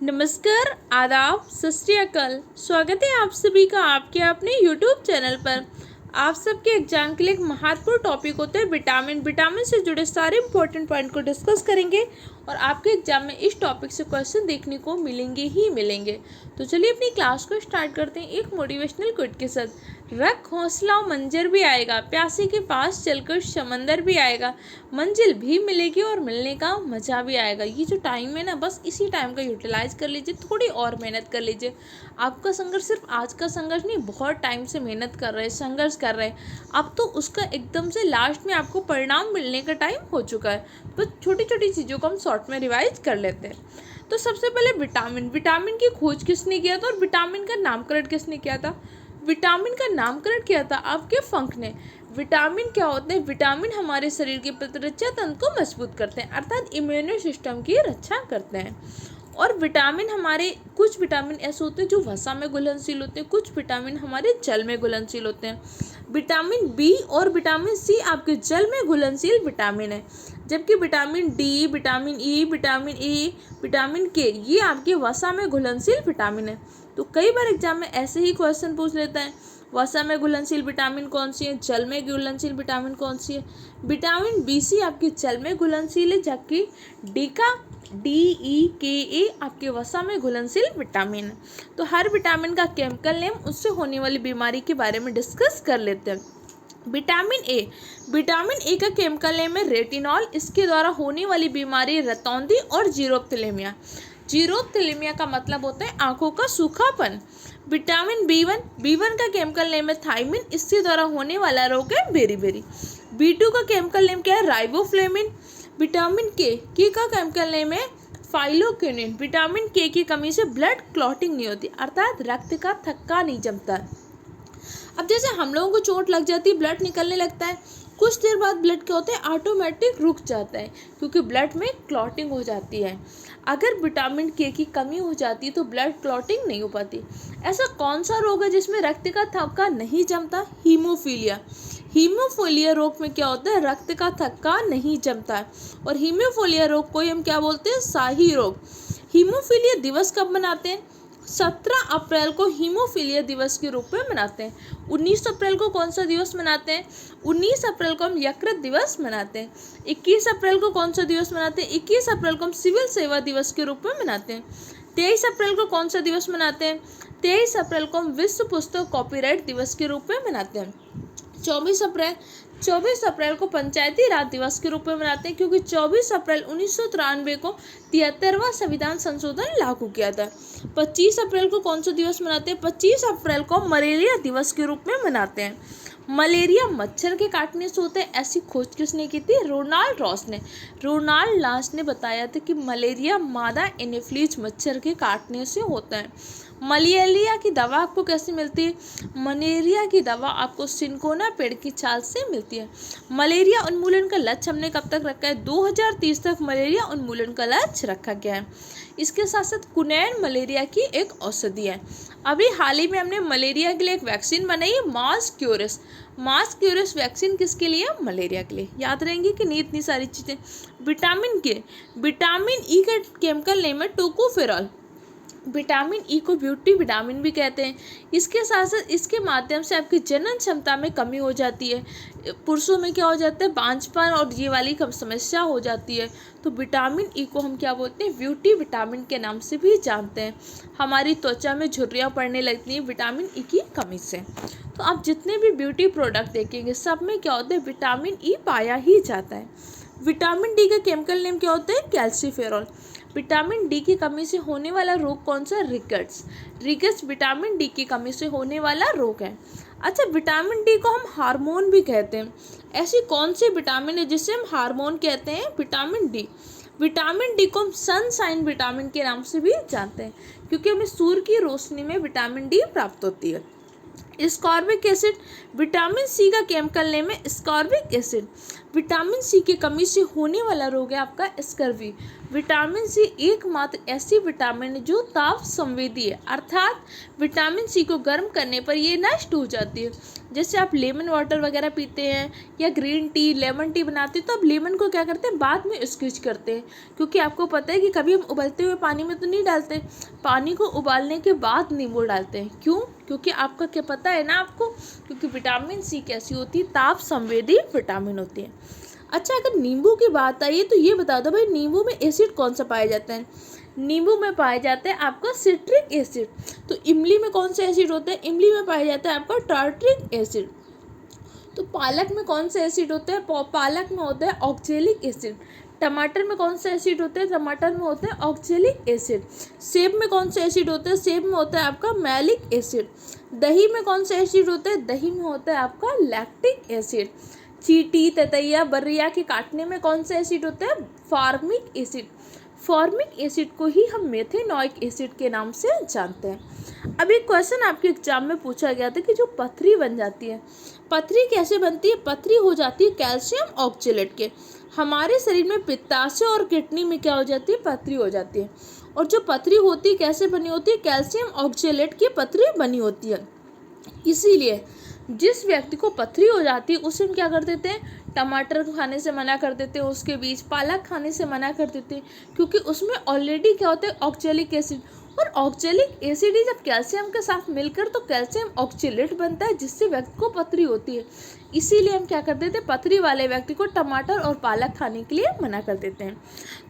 नमस्कार, आदाब, सत श्री अकाल। स्वागत है आप सभी का आपके अपने YouTube चैनल पर। आप सबके एग्जाम के लिए एक महत्वपूर्ण टॉपिक होता है विटामिन। विटामिन से जुड़े सारे इंपॉर्टेंट पॉइंट को डिस्कस करेंगे और आपके एग्जाम में इस टॉपिक से क्वेश्चन देखने को मिलेंगे ही मिलेंगे। तो चलिए अपनी क्लास को स्टार्ट करते हैं एक मोटिवेशनल कोट के साथ। रख हौसला मंजर भी आएगा, प्यासे के पास चलकर समंदर भी आएगा, मंजिल भी मिलेगी और मिलने का मज़ा भी आएगा। ये जो टाइम है ना, बस इसी टाइम का यूटिलाइज कर लीजिए, थोड़ी और मेहनत कर लीजिए। आपका संघर्ष सिर्फ आज का संघर्ष नहीं, बहुत टाइम से मेहनत कर रहे हैं, संघर्ष कर रहे हैं। अब तो उसका एकदम से लास्ट में आपको परिणाम मिलने का टाइम हो चुका है। बस छोटी छोटी चीज़ों को हम शॉर्ट में रिवाइज कर लेते हैं। तो सबसे पहले विटामिन की खोज किसने किया था और विटामिन का नामकरण किसने किया था? विटामिन का नामकरण किया था आपके फंक ने। विटामिन क्या होते हैं? विटामिन हमारे शरीर के प्रतिरक्षा तंत्र को मजबूत करते हैं, अर्थात इम्यूनो सिस्टम की रक्षा करते हैं। और विटामिन हमारे कुछ विटामिन ऐसे होते हैं जो वसा में घुलनशील होते हैं, कुछ विटामिन हमारे जल में घुलनशील होते हैं। विटामिन बी और विटामिन सी आपके जल में घुलनशील विटामिन है, जबकि vitamin D, vitamin E, vitamin A, vitamin के ये आपके वसा में घुलनशील विटामिन है। तो कई बार एग्जाम में ऐसे ही क्वेश्चन पूछ लेता है, वसा में घुलनशील विटामिन कौन सी है, जल में घुलनशील विटामिन कौन सी है? विटामिन बी सी आपके जल में घुलनशील है, जबकि डी ई के ए आपके वसा में घुलनशील विटामिन है। तो हर विटामिन का केमिकल नेम, उससे होने वाली बीमारी के बारे में डिस्कस कर लेते हैं। विटामिन ए का केमिकल नेम है रेटिनॉल। इसके द्वारा होने वाली बीमारी रतौंधी और जीरोप्थिलीमिया। जीरोप्थिलीमिया का मतलब होता है आंखों का सूखापन। विटामिन बी वन का केमिकल नेम है थायमिन। इसके द्वारा होने वाला रोग है बेरीबेरी। बी2 का केमिकल नेम क्या है? राइबोफ्लेविन। विटामिन के का केमिकल नेम है फाइलोक्विनिन। विटामिन के की कमी से ब्लड क्लॉटिंग नहीं होती, अर्थात रक्त का थक्का नहीं जमता। अब जैसे हम लोगों को चोट लग जाती है, ब्लड निकलने लगता है, कुछ देर बाद ब्लड क्या होता है? ऑटोमेटिक रुक जाता है, क्योंकि ब्लड में क्लॉटिंग हो जाती है। अगर विटामिन के की कमी हो जाती है तो ब्लड क्लॉटिंग नहीं हो पाती। ऐसा कौन सा रोग है जिसमें रक्त का थक्का नहीं जमता? हीमोफीलिया। हीमोफीलिया रोग में क्या होता है? रक्त का थक्का नहीं जमता है। और हीमोफीलिया रोग को हम क्या बोलते हैं? शाही रोग। हीमोफीलिया दिवस कब मनाते हैं? 17 अप्रैल को हीमोफीलिया दिवस के रूप में मनाते हैं। 19 अप्रैल को कौन सा दिवस मनाते हैं? 19 अप्रैल को हम यकृत दिवस मनाते हैं। 21 अप्रैल को कौन सा दिवस मनाते हैं? 21 अप्रैल को हम सिविल सेवा दिवस के रूप में मनाते हैं। 23 अप्रैल को कौन सा दिवस मनाते हैं? 23 अप्रैल को हम विश्व पुस्तक कॉपीराइट दिवस के रूप में मनाते हैं। 24 अप्रैल को पंचायती राज दिवस के रूप में मनाते हैं, क्योंकि 24 अप्रैल 1993 को 73वां संविधान संशोधन लागू किया था। 25 अप्रैल को कौन सा दिवस मनाते हैं? 25 अप्रैल को मलेरिया दिवस के रूप में मनाते हैं। मलेरिया मच्छर के काटने से होता है, ऐसी खोज किसने की थी? रोनाल्ड रॉस ने बताया था कि मलेरिया मादा एनोफिलीज मच्छर के काटने से होता है। मलेरिया की दवा आपको कैसे मिलती है? मलेरिया की दवा आपको सिनकोना पेड़ की छाल से मिलती है। मलेरिया उन्मूलन का लक्ष्य हमने कब तक रखा है? 2030 तक मलेरिया उन्मूलन का लक्ष्य रखा गया है। इसके साथ साथ कुनैन मलेरिया की एक औषधि है। अभी हाल ही में हमने मलेरिया के लिए एक वैक्सीन बनाई है, मास क्यूरस वैक्सीन किसके लिए? मलेरिया के लिए। याद रहेंगे कि नहीं इतनी सारी चीज़ें। विटामिन ई का केमिकल नेम है टोकोफेरॉल। विटामिन ई को ब्यूटी विटामिन भी कहते हैं। इसके साथ साथ इसके माध्यम से आपकी जनन क्षमता में कमी हो जाती है। पुरुषों में क्या हो जाता है? बांझपन और ये वाली समस्या हो जाती है। तो विटामिन ई को हम क्या बोलते हैं? ब्यूटी विटामिन के नाम से भी जानते हैं। हमारी त्वचा में झुर्रियाँ पड़ने लगती हैं विटामिन ई की कमी से। तो आप जितने भी ब्यूटी प्रोडक्ट देखेंगे सब में क्या होता है? विटामिन ई पाया ही जाता है। विटामिन डी का केमिकल नेम क्या होता है? कैल्सीफेरॉल। विटामिन डी की कमी से होने वाला रोग कौन सा? रिकेट्स विटामिन डी की कमी से होने वाला रोग है। अच्छा, विटामिन डी को हम हार्मोन भी कहते हैं। ऐसी कौन सी विटामिन है जिसे हम हार्मोन कहते हैं? विटामिन डी को हम सनशाइन विटामिन के नाम से भी जानते हैं, क्योंकि हमें सूर्य की रोशनी में विटामिन डी प्राप्त होती है। स्कॉर्बिक एसिड, विटामिन सी का केमिकल नेम है स्कॉर्बिक एसिड। विटामिन सी की कमी से होने वाला रोग है आपका स्कर्वी। विटामिन सी एकमात्र ऐसी विटामिन है जो ताप संवेदी है, अर्थात विटामिन सी को गर्म करने पर ये नष्ट हो जाती है। जैसे आप लेमन वाटर वगैरह पीते हैं या ग्रीन टी, लेमन टी बनाते हैं, तो आप लेमन को क्या करते हैं, बाद में स्क्वीज करते हैं, क्योंकि आपको पता है कि कभी हम उबलते हुए पानी में तो नहीं डालते, पानी को उबालने के बाद नींबू डालते हैं। क्यों? क्योंकि आपका क्या पता है ना आपको, क्योंकि विटामिन सी कैसी होती है, ताप संवेदी विटामिन होती है। अच्छा, अगर नींबू की बात आई तो ये बता दो भाई, नींबू में एसिड कौन सा पाया जाता है? नींबू में पाया जाता है आपका सिट्रिक एसिड। तो इमली में कौन सा एसिड होता है? इमली में पाया जाता है आपका टार्ट्रिक एसिड। तो पालक में कौन सा एसिड होता है? पालक में होता है ऑक्जेलिक एसिड। टमाटर में कौन सा एसिड होता है? टमाटर में होता है ऑक्जेलिक एसिड। सेब में कौन सा एसिड होता है? सेब में होता है आपका मैलिक एसिड। दही में कौन सा एसिड होता है? दही में होता है आपका लैक्टिक एसिड। चींटी, ततैया, बर्रिया के काटने में कौन सा एसिड होता है? Formic acid. फॉर्मिक एसिड को ही हम मेथेनॉइक एसिड के नाम से जानते हैं। अब एक क्वेश्चन आपके एग्जाम में पूछा गया था कि जो पथरी बन जाती है, पथरी कैसे बनती है? पथरी हो जाती है कैल्शियम ऑक्जेलेट के। हमारे शरीर में पित्ताशय और किडनी में क्या हो जाती है? पथरी हो जाती है। और जो पथरी होती है कैसे बनी होती है? कैल्शियम ऑक्जेलेट की पथरी बनी होती है। इसीलिए जिस व्यक्ति को पथरी हो जाती है उसे हम क्या कर देते हैं? टमाटर खाने से मना कर देते हैं, उसके बीज पालक खाने से मना कर देते हैं, क्योंकि उसमें ऑलरेडी क्या होता है? Oxalic acid. और ऑक्जेलिक एसिड ही जब कैल्शियम के साथ मिलकर तो कैल्शियम ऑक्जेलेट बनता है, जिससे व्यक्ति को पथरी होती है। इसीलिए हम क्या कर देते हैं? पथरी वाले व्यक्ति को टमाटर और पालक खाने के लिए मना कर देते हैं।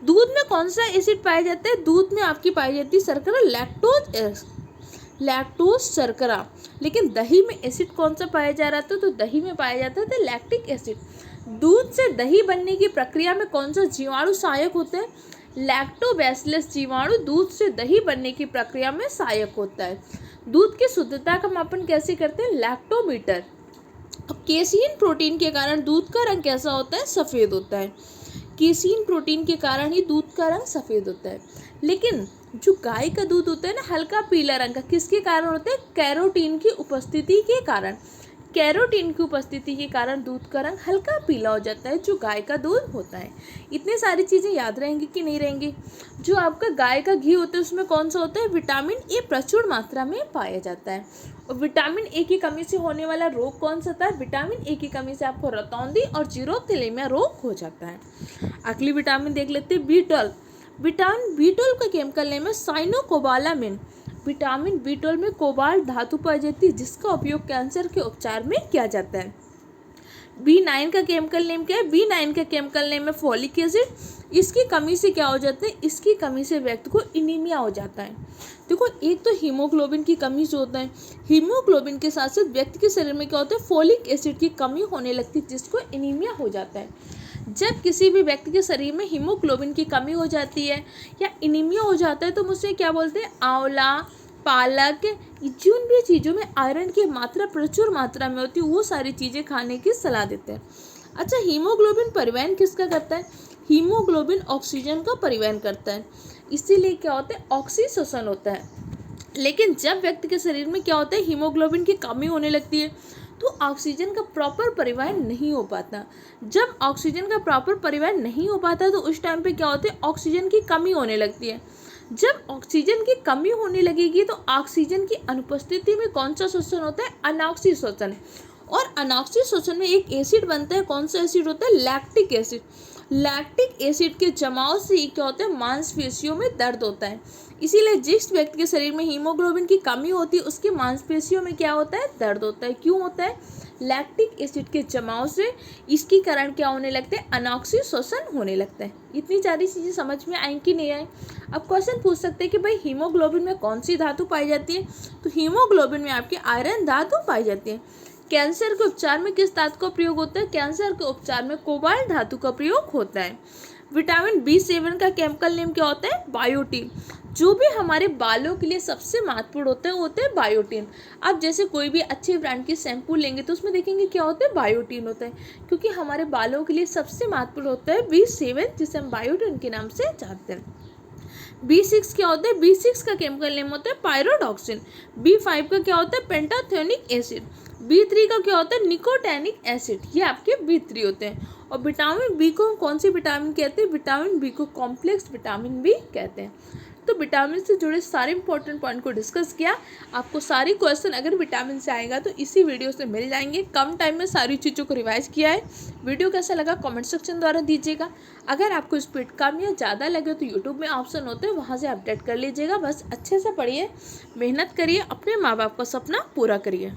दूध में कौन सा एसिड पाया जाता है? दूध में आपकी पाई जाती है शर्करा, लैक्टोज शर्करा। लेकिन दही में एसिड कौन सा पाया जा रहा था? तो दही में पाया जाता था लैक्टिक एसिड। दूध से दही बनने की प्रक्रिया में कौन सा जीवाणु सहायक होता है? लैक्टोबैसिलस जीवाणु दूध से दही बनने की प्रक्रिया में सहायक होता है। दूध की शुद्धता का मापन कैसे करते हैं? लैक्टोमीटर। अब केसीन प्रोटीन के कारण दूध का रंग कैसा होता है? सफ़ेद होता है। केसीन प्रोटीन के कारण ही दूध का रंग सफ़ेद होता है। लेकिन जो गाय का दूध होता है ना, हल्का पीला रंग का, किसके कारण होता है? कैरोटीन की उपस्थिति के कारण। कैरोटीन की उपस्थिति के कारण दूध का रंग हल्का पीला हो जाता है, जो गाय का दूध होता है। इतनी सारी चीज़ें याद रहेंगी कि नहीं रहेंगी? जो आपका गाय का घी होता है उसमें कौन सा होता है? विटामिन ए प्रचुर मात्रा में पाया जाता है। और विटामिन ए की कमी से होने वाला रोग कौन सा था? विटामिन ए की कमी से आपको रतौंधी और जीरोथैलेमिया रोग हो जाता है। अगली विटामिन देख लेते हैं, बी12। विटामिन बी12 का केमिकल नेम है साइनोकोबालामिन। विटामिन बी12 में कोबाल्ट धातु पाई जाती है, जिसका उपयोग कैंसर के उपचार में किया जाता है। बी9 का केमिकल नेम क्या है? बी9 का केमिकल नेम है फोलिक एसिड। इसकी कमी से क्या हो जाता है? इसकी कमी से व्यक्ति को एनीमिया हो जाता है। देखो, एक तो हीमोग्लोबिन की कमी से होता है, हीमोग्लोबिन के साथ साथ व्यक्ति के शरीर में क्या होता है? फोलिक एसिड की कमी होने लगती है, जिसको एनीमिया हो जाता है। जब किसी भी व्यक्ति के शरीर में हीमोग्लोबिन की कमी हो जाती है या एनीमिया हो जाता है, तो मुझे क्या बोलते हैं? आंवला, पालक, जिन भी चीज़ों में आयरन की मात्रा प्रचुर मात्रा में होती है वो सारी चीज़ें खाने की सलाह देते हैं। अच्छा, हीमोग्लोबिन परिवहन किसका करता है? हीमोग्लोबिन ऑक्सीजन का परिवहन करता है, इसीलिए क्या होता है? ऑक्सीशोषण होता है। लेकिन जब व्यक्ति के शरीर में क्या होता है? हीमोग्लोबिन की कमी होने लगती है, तो ऑक्सीजन का प्रॉपर परिवहन नहीं हो पाता। जब ऑक्सीजन का प्रॉपर परिवहन नहीं हो पाता तो उस टाइम पे क्या होता है? ऑक्सीजन की कमी होने लगती है। जब ऑक्सीजन की कमी होने लगेगी तो ऑक्सीजन की अनुपस्थिति में कौन सा शोषण होता है? अनॉक्सीशोषण। और अनॉक्सीशोषण में एक एसिड बनता है, कौन सा एसिड होता है? Lactic acid. लैक्टिक एसिड के जमाव से क्या होता है? मांसपेशियों में दर्द होता है। इसीलिए जिस व्यक्ति के शरीर में हीमोग्लोबिन की कमी होती है उसकी मांसपेशियों में क्या होता है? दर्द होता है। क्यों होता है? लैक्टिक एसिड के जमाव से इसके कारण क्या होने लगते हैं? अनॉक्सीशोषण होने लगता है। इतनी सारी चीज़ें समझ में आई कि नहीं आई? अब क्वेश्चन पूछ सकते हैं कि भाई हीमोग्लोबिन में कौन सी धातु पाई जाती है? तो हीमोग्लोबिन में आपकी आयरन धातु पाई जाती है। कैंसर के उपचार में किस धातु का प्रयोग होता है? कैंसर के उपचार में कोबाल्ट धातु का प्रयोग होता है। विटामिन बी7 का केमिकल नेम क्या होता है? बायोटीन। जो भी हमारे बालों के लिए सबसे महत्वपूर्ण होता है वो होता है बायोटीन। आप जैसे कोई भी अच्छे ब्रांड की शैम्पू लेंगे तो उसमें देखेंगे क्या होता है? बायोटीन होता है, क्योंकि हमारे बालों के लिए सबसे महत्वपूर्ण होता है बी7, जिसे हम बायोटीन के नाम से जानते हैं। B6 क्या होता है, B6 का केमिकल नेम होता है पायरोडॉक्सिन। B5 का क्या होता है पेंटाथेनिक एसिड। B3 का क्या होता है निकोटैनिक एसिड। ये आपके B3 होते हैं। और विटामिन बी को कौन सी विटामिन कहते हैं, विटामिन बी को कॉम्प्लेक्स विटामिन बी कहते हैं। तो विटामिन से जुड़े सारे इंपॉर्टेंट पॉइंट को डिस्कस किया। आपको सारी क्वेश्चन अगर विटामिन से आएगा तो इसी वीडियो से मिल जाएंगे। कम टाइम में सारी चीज़ों को रिवाइज किया है। वीडियो कैसा लगा कमेंट सेक्शन द्वारा दीजिएगा। अगर आपको स्पीड कम या ज़्यादा लगे तो यूट्यूब में ऑप्शन होते हैं, वहाँ से अपडेट कर लीजिएगा। बस अच्छे से पढ़िए, मेहनत करिए, अपने माँ बाप का सपना पूरा करिए।